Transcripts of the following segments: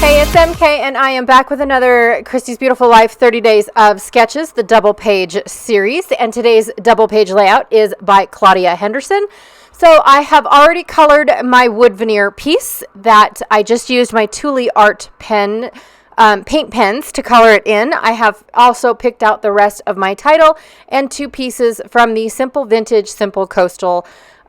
Hey, it's MK, and I am back with another Christy's Beautiful Life 30 Days of Sketches, the double page series. And today's double page layout is by Claudia Henderson. So I have already colored my wood veneer piece that I just used my Thule Art pen, paint pens to color it in. I have also picked out the rest of my title and two pieces from the Simple Vintage, Simple Coastal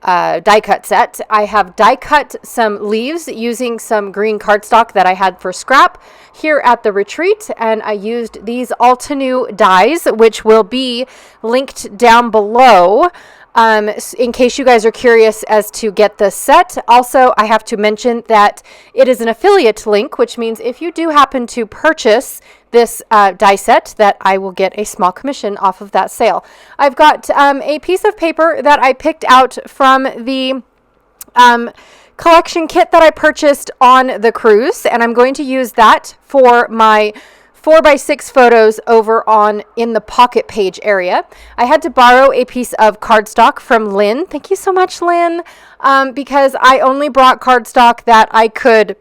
die cut set. I have die cut some leaves using some green cardstock that I had for scrap here at the retreat, and I used these Altenew dies, which will be linked down below in case you guys are curious as to get the set. Also, I have to mention that it is an affiliate link, which means if you do happen to purchase this die set, that I will get a small commission off of that sale. I've got a piece of paper that I picked out from the collection kit that I purchased on the cruise, and I'm going to use that for my 4x6 photos over on in the pocket page area. I had to borrow a piece of cardstock from Lynn. Thank you so much, Lynn, because I only brought cardstock that I could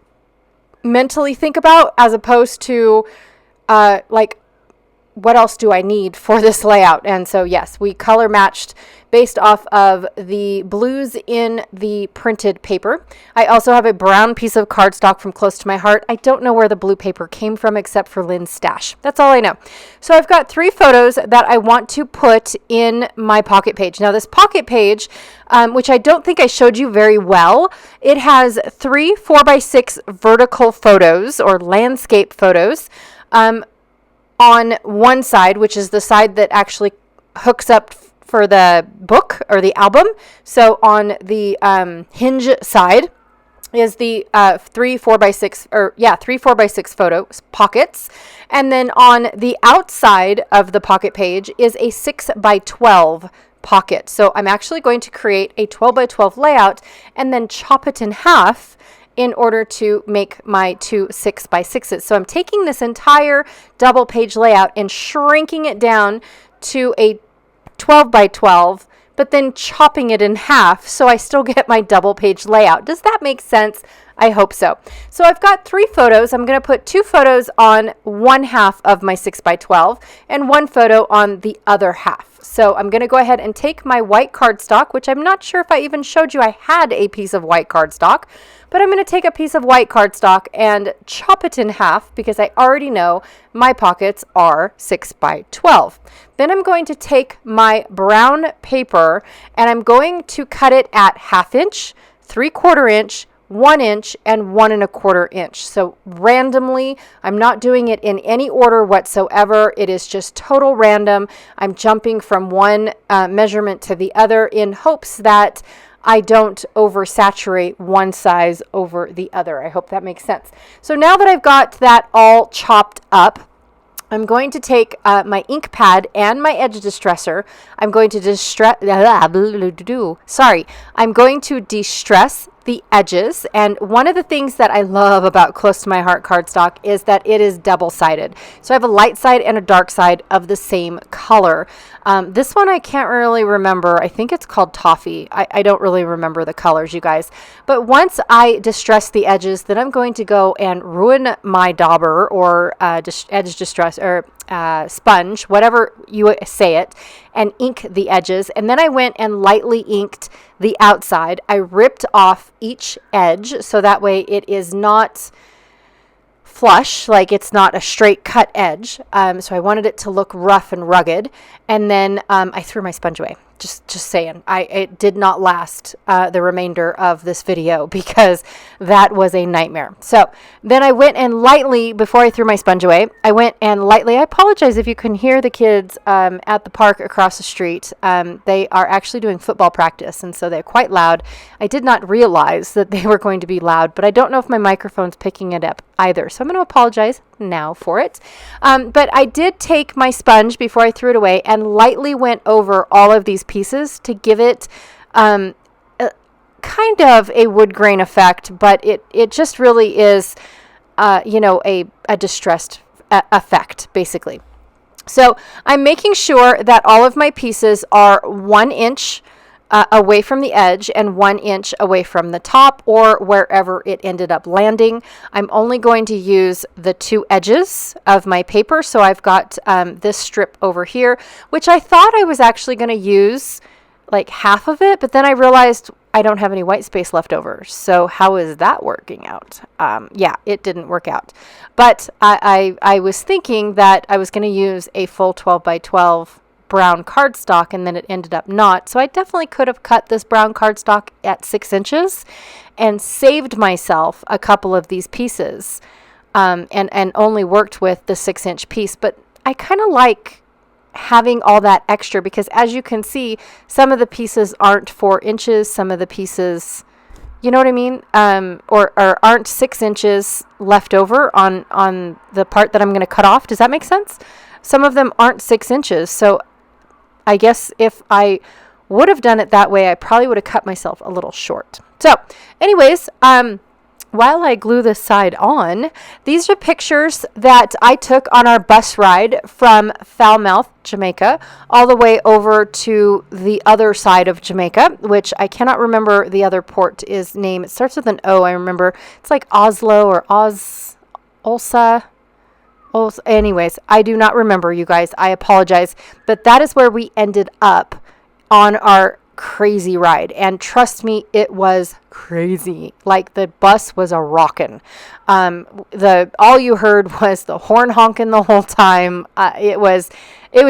mentally think about, as opposed to like, what else do I need for this layout? And so, yes, we color matched based off of the blues in the printed paper. I also have a brown piece of cardstock from Close to My Heart. I don't know where the blue paper came from except for Lynn's stash. That's all I know. So I've got 3 photos that I want to put in my pocket page. Now, this pocket page, which I don't think I showed you very well, it has 3 4x6 vertical photos or landscape photos on one side, which is the side that actually hooks up for the book or the album. So on the hinge side is the 3 4x6 photo pockets. And then on the outside of the pocket page is a 6x12 pocket. So I'm actually going to create a 12x12 layout and then chop it in half in order to make my 2 6x6s. So I'm taking this entire double page layout and shrinking it down to a 12x12, but then chopping it in half so I still get my double page layout. Does that make sense? I hope so. So I've got 3 photos. I'm going to put 2 photos on one half of my 6x12 and 1 photo on the other half. So I'm going to go ahead and take my white cardstock, which I'm not sure if I even showed you I had a piece of white cardstock, but I'm going to take a piece of white cardstock and chop it in half because I already know my pockets are 6x12. Then I'm going to take my brown paper and I'm going to cut it at 1/2 inch, 3/4 inch, 1 inch, and 1 1/4 inch. So randomly, I'm not doing it in any order whatsoever. It is just total random. I'm jumping from one measurement to the other in hopes that I don't oversaturate one size over the other. I hope that makes sense. So now that I've got that all chopped up, I'm going to take my ink pad and my edge distresser. I'm going to de-stress the edges. And one of the things that I love about Close to My Heart cardstock is that it is double-sided. So I have a light side and a dark side of the same color. This one I can't really remember. I think it's called Toffee. I don't really remember the colors, you guys. But once I distress the edges, then I'm going to go and ruin my dauber or edge distress or sponge, whatever you say it, and ink the edges. And then I went and lightly inked the outside. I ripped off each edge so that way it is not flush, like it's not a straight cut edge. So I wanted it to look rough and rugged. And then I threw my sponge away. Just saying. It did not last the remainder of this video because that was a nightmare. So then I went and lightly, before I threw my sponge away, I apologize if you can hear the kids at the park across the street. They are actually doing football practice, and so they're quite loud. I did not realize that they were going to be loud, but I don't know if my microphone's picking it up either. So I'm going to apologize now for it. But I did take my sponge before I threw it away and lightly went over all of these pieces to give it kind of a wood grain effect, but it just really is, a distressed effect, basically. So I'm making sure that all of my pieces are 1 inch away from the edge and 1 inch away from the top, or wherever it ended up landing. I'm only going to use the 2 edges of my paper. So I've got this strip over here, which I thought I was actually going to use like half of it, but then I realized I don't have any white space left over. So how is that working out? Yeah, it didn't work out. But I was thinking that I was going to use a full 12 by 12 brown cardstock, and then it ended up not. So I definitely could have cut this brown cardstock at 6 inches and saved myself a couple of these pieces, and only worked with the 6-inch piece. But I kind of like having all that extra, because as you can see, some of the pieces aren't 4 inches, some of the pieces, you know what I mean, or aren't 6 inches left over on the part that I'm going to cut off. Does that make sense? Some of them aren't 6 inches, so I guess if I would have done it that way, I probably would have cut myself a little short. So anyways, while I glue this side on, these are pictures that I took on our bus ride from Falmouth, Jamaica, all the way over to the other side of Jamaica, which I cannot remember the other port is name. It starts with an O. I remember it's like Oslo or Olsa. Anyways, I do not remember, you guys. I apologize. But that is where we ended up on our crazy ride. And trust me, it was crazy. Like, the bus was a rockin'. All you heard was the horn honking the whole time. It was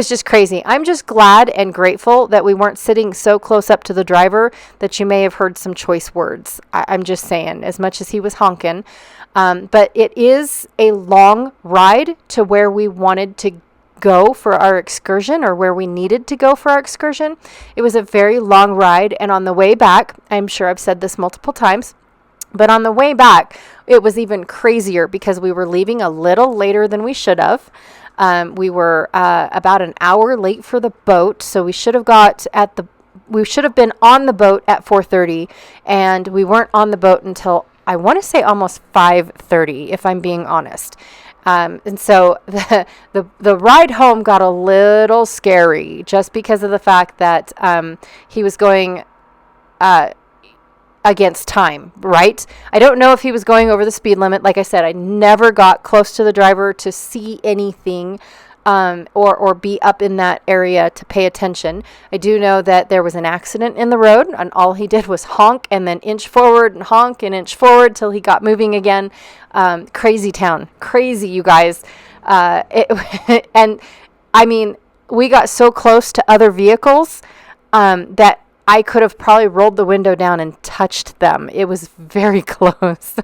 just crazy. I'm just glad and grateful that we weren't sitting so close up to the driver that you may have heard some choice words. I'm just saying, as much as he was honking. But it is a long ride to where we wanted to go for our excursion, or where we needed to go for our excursion. It was a very long ride. And on the way back, I'm sure I've said this multiple times, but on the way back, it was even crazier because we were leaving a little later than we should have. We were about an hour late for the boat. So we should have been on the boat at 4:30, and we weren't on the boat until, I want to say, almost 5:30, if I'm being honest. And so the ride home got a little scary, just because of the fact that he was going against time, right? I don't know if he was going over the speed limit. Like I said, I never got close to the driver to see anything, or be up in that area to pay attention. I do know that there was an accident in the road, and all he did was honk and then inch forward and honk and inch forward till he got moving again. Crazy town. Crazy, you guys. And I mean, we got so close to other vehicles that I could have probably rolled the window down and touched them. It was very close.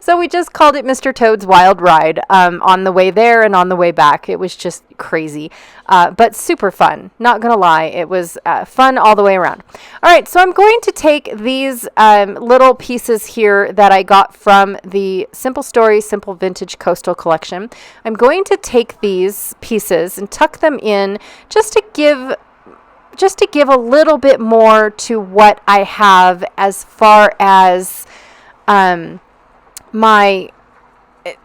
So we just called it Mr. Toad's Wild Ride on the way there and on the way back. It was just crazy, but super fun. Not going to lie. It was fun all the way around. All right, so I'm going to take these little pieces here that I got from the Simple Stories, Simple Vintage Coastal Collection. I'm going to take these pieces and tuck them in just to give a little bit more to what I have as far as my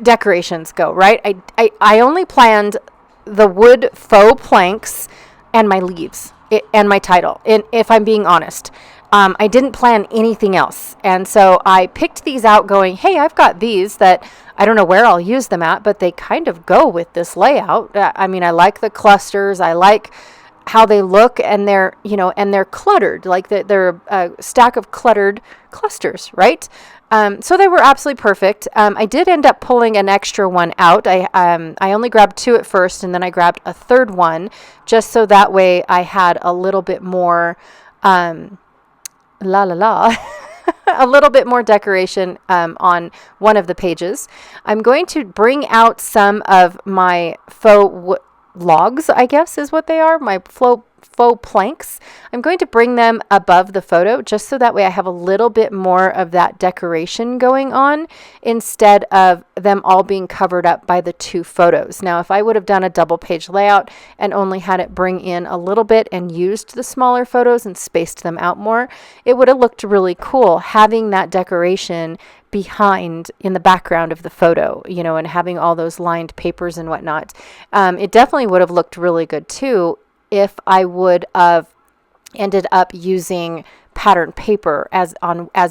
decorations go, right? I only planned the wood faux planks and my leaves and my title, if I'm being honest. I didn't plan anything else. And so I picked these out going, hey, I've got these that I don't know where I'll use them at, but they kind of go with this layout. I mean, I like the clusters. I like how they look, and they're cluttered, like they're a stack of cluttered clusters, right? So they were absolutely perfect. I did end up pulling an extra one out. I only grabbed 2 at first, and then I grabbed a third one, just so that way I had a little bit more, a little bit more decoration on one of the pages. I'm going to bring out some of my faux logs, I guess is what they are, my faux planks. I'm going to bring them above the photo, just so that way I have a little bit more of that decoration going on, instead of them all being covered up by the 2 photos. Now, if I would have done a double page layout and only had it bring in a little bit and used the smaller photos and spaced them out more, it would have looked really cool having that decoration behind in the background of the photo, and having all those lined papers and whatnot. It definitely would have looked really good too if I would have ended up using pattern paper as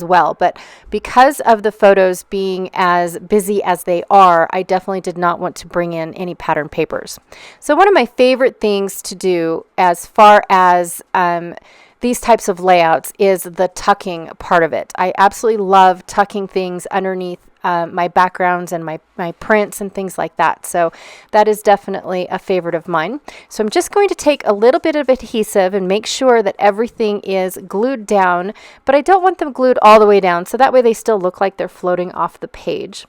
well, but because of the photos being as busy as they are, I definitely did not want to bring in any pattern papers. So one of my favorite things to do as far as these types of layouts is the tucking part of it. I absolutely love tucking things underneath my backgrounds and my prints and things like that. So that is definitely a favorite of mine. So I'm just going to take a little bit of adhesive and make sure that everything is glued down, but I don't want them glued all the way down, so that way they still look like they're floating off the page.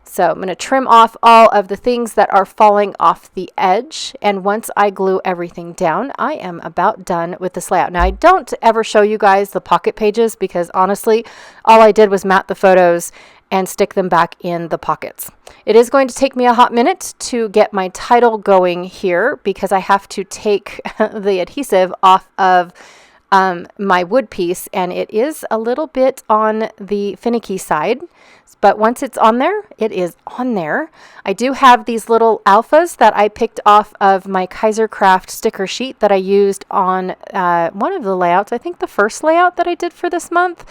So I'm going to trim off all of the things that are falling off the edge. And once I glue everything down, I am about done with this layout. Now, I don't ever show you guys the pocket pages because honestly, all I did was mat the photos and stick them back in the pockets. It is going to take me a hot minute to get my title going here because I have to take the adhesive off of my wood piece, and it is a little bit on the finicky side, but once it's on there, it is on there. I do have these little alphas that I picked off of my Kaiser Craft sticker sheet that I used on one of the layouts, I think the first layout that I did for this month.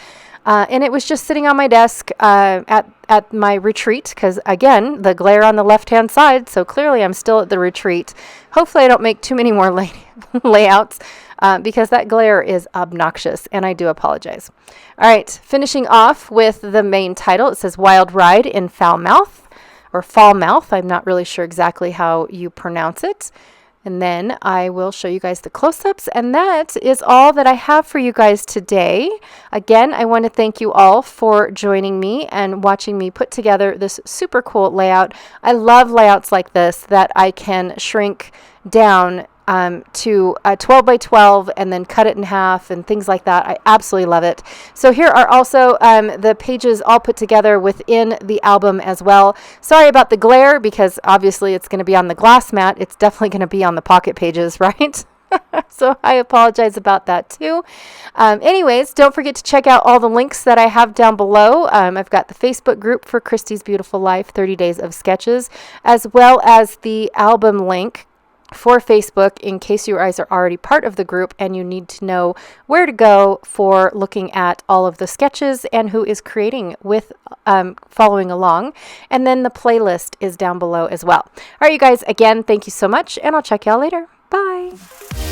And it was just sitting on my desk at my retreat because, again, the glare on the left-hand side, so clearly I'm still at the retreat. Hopefully I don't make too many more layouts because that glare is obnoxious, and I do apologize. All right, finishing off with the main title. It says Wild Ride in Falmouth, or Falmouth. I'm not really sure exactly how you pronounce it. And then I will show you guys the close-ups, and that is all that I have for you guys today. Again, I want to thank you all for joining me and watching me put together this super cool layout. I love layouts like this that I can shrink down to 12 by 12 and then cut it in half and things like that. I absolutely love it. So here are also the pages all put together within the album as well. Sorry about the glare because obviously it's going to be on the glass mat. It's definitely going to be on the pocket pages, right? So I apologize about that too. Anyways, don't forget to check out all the links that I have down below. I've got the Facebook group for Christy's Beautiful Life, 30 Days of Sketches, as well as the album link for Facebook in case you guys are already part of the group and you need to know where to go for looking at all of the sketches and who is creating with following along. And then the playlist is down below as well. All right, you guys, again, thank you so much, and I'll check y'all later. Bye.